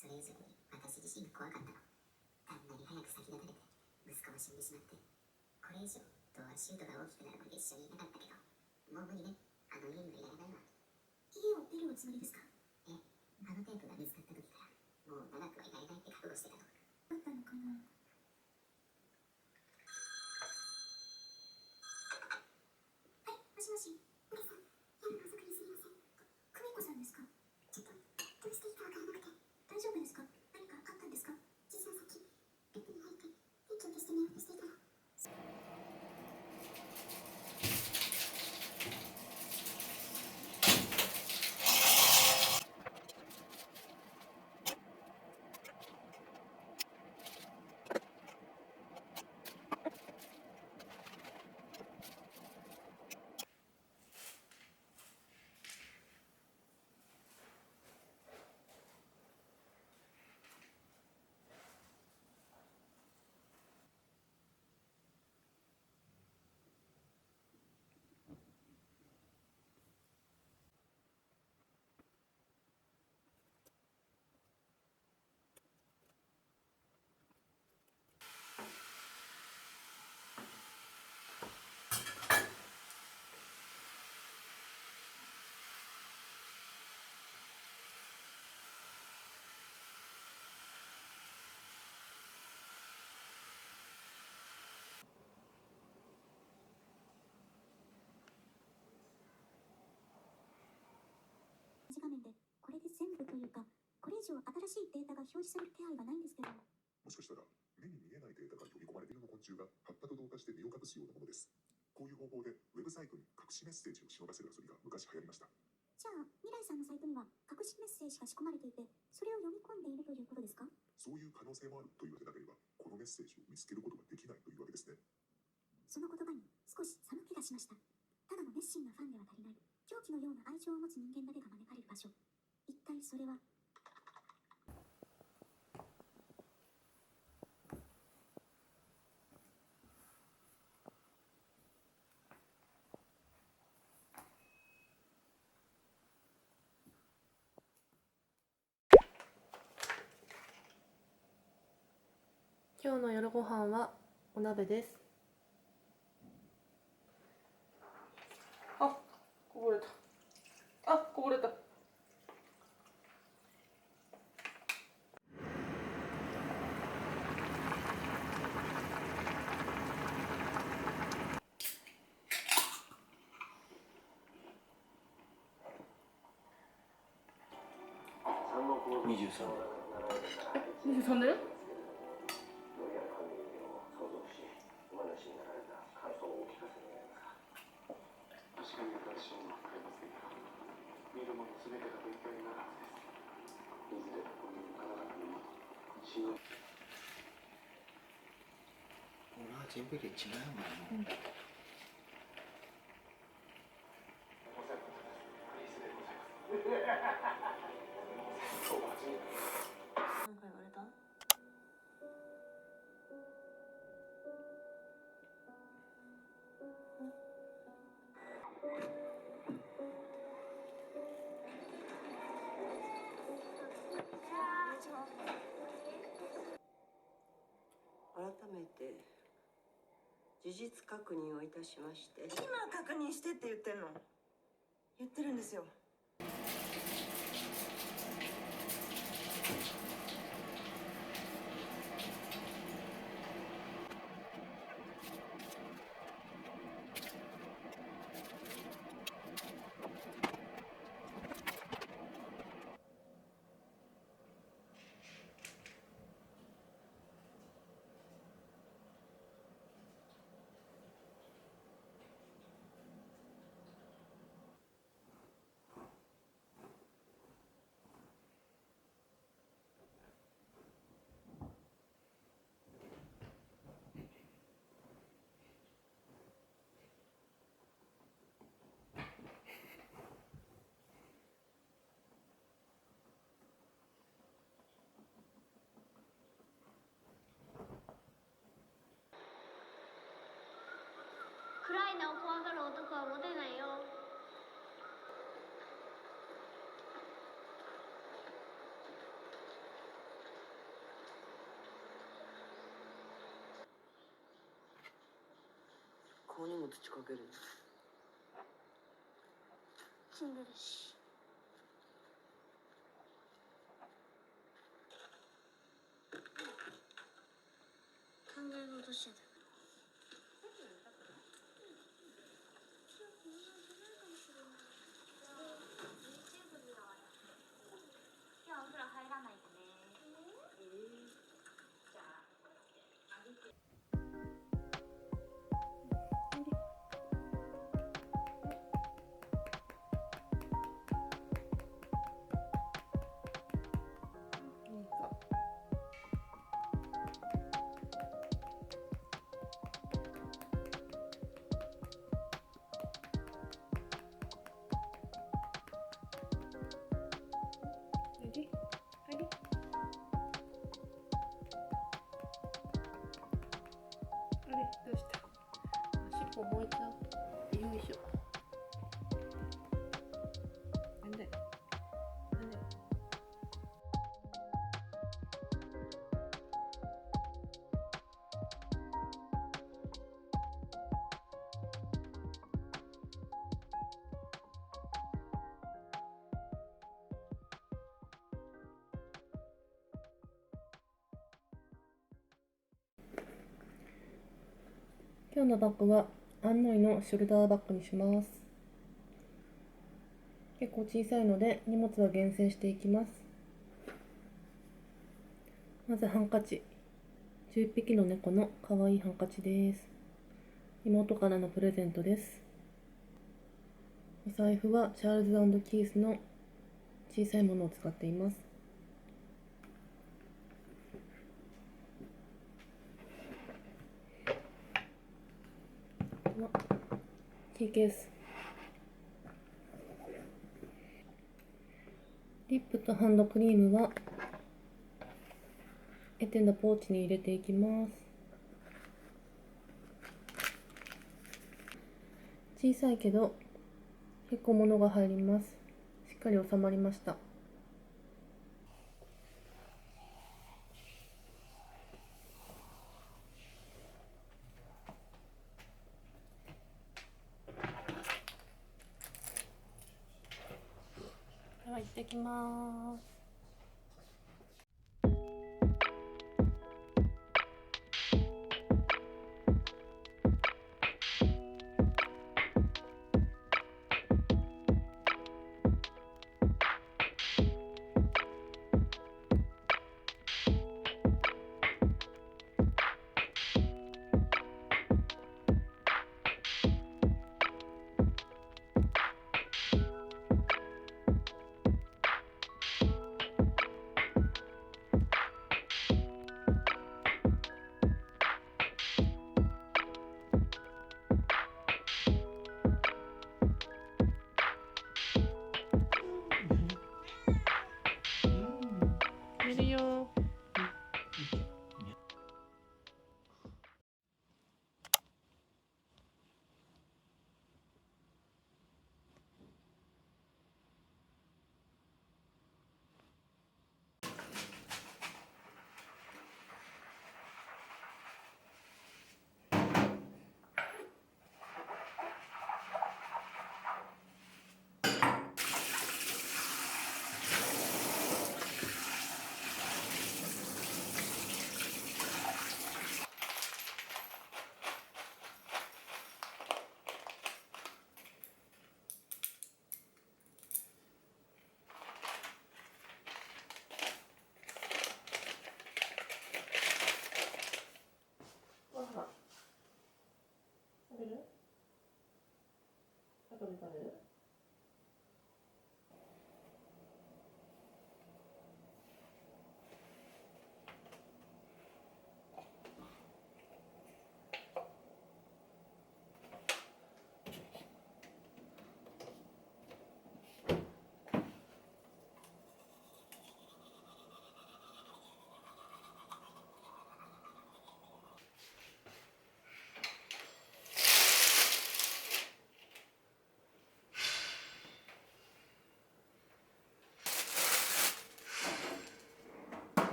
それ以上に私自身が怖かったの。旦那に早く先立たれて息子も死んでしまって、これ以上ドアシュートが大きくなるまで一緒にいなかったけど、もう無理ね。あの家にはいられないわ。家を出るおつもりですか？あのテープが見つかった時からもう長くはいられないって覚悟してたの。だったのかな。はい、もしもし。皆さん、夜遅くにすみません。久美子さんですか？ちょっとどうしていいかわからなくて。大丈夫ですか？何かあったんですか？実はさっきベッドに入って電気を消して寝ようとしていたら、画面でこれで全部というか、これ以上新しいデータが表示される気配がないんですけど。もしかしたら目に見えないデータが読み込まれているの昆虫が発達と同化して身を隠すようなものです。こういう方法でウェブサイトに隠しメッセージを忍ばせる遊びが昔流行りました。じゃあ未来さんのサイトには隠しメッセージが仕込まれていて、それを読み込んでいるということですか？そういう可能性もあるというわけでなければ、このメッセージを見つけることができないというわけですね。その言葉に少し寒気がしました。ただの熱心なファンでは足りない、狂気のような愛情を持つ人間だけが招かれる場所。一体それは。今日の夜ご飯はお鍋です。あ、こぼれた。こぼれた。23年？全部で違うもん。何か言われた？改めて事実確認をいたしまして。今確認してって言ってんの？言ってるんですよ。暗いのを怖がる男はモテないよ。顔にも土かける。死んでるし。考え事してた。今日お風呂入らないでね。あれどうした？足こ燃えちゃう。よいしょ。なんで？なんで？今日のバッグはアンノイのショルダーバッグにします。結構小さいので荷物は厳選していきます。まずハンカチ。11匹の猫の可愛いハンカチです。妹からのプレゼントです。お財布はチャールズ&キースの小さいものを使っています。キーケース。リップとハンドクリームはエテンのポーチに入れていきます。小さいけど結構物が入ります。しっかり収まりました。では行ってきます。寝るよ。ご飯食べる？後で食べる？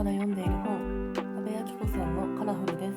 から読んでいる本、阿部明子さんのカラフルです。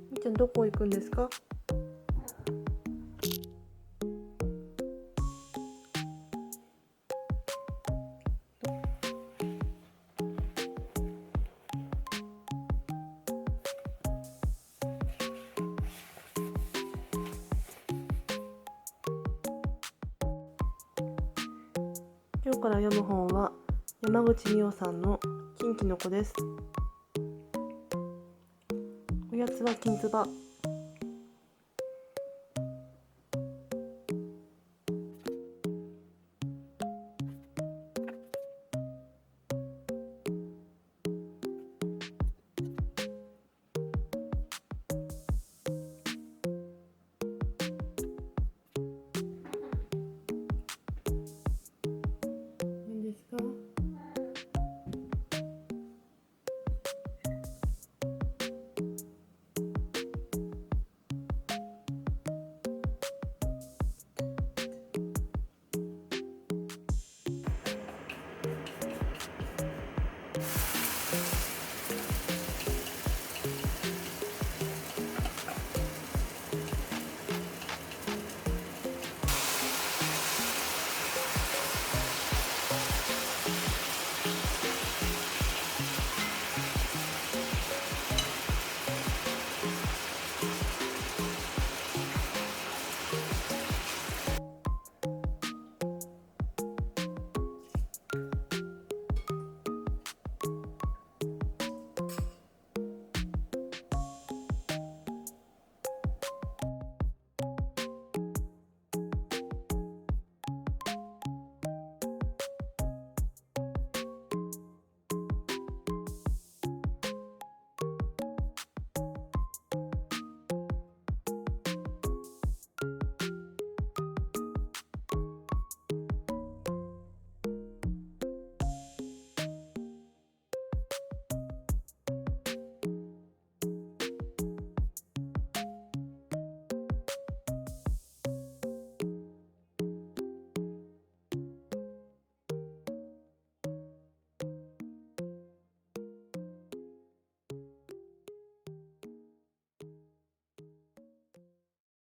みーちゃんどこ行くんですか？今日から読む本は山口美桜さんのキンキの子です。おやつはきんつば。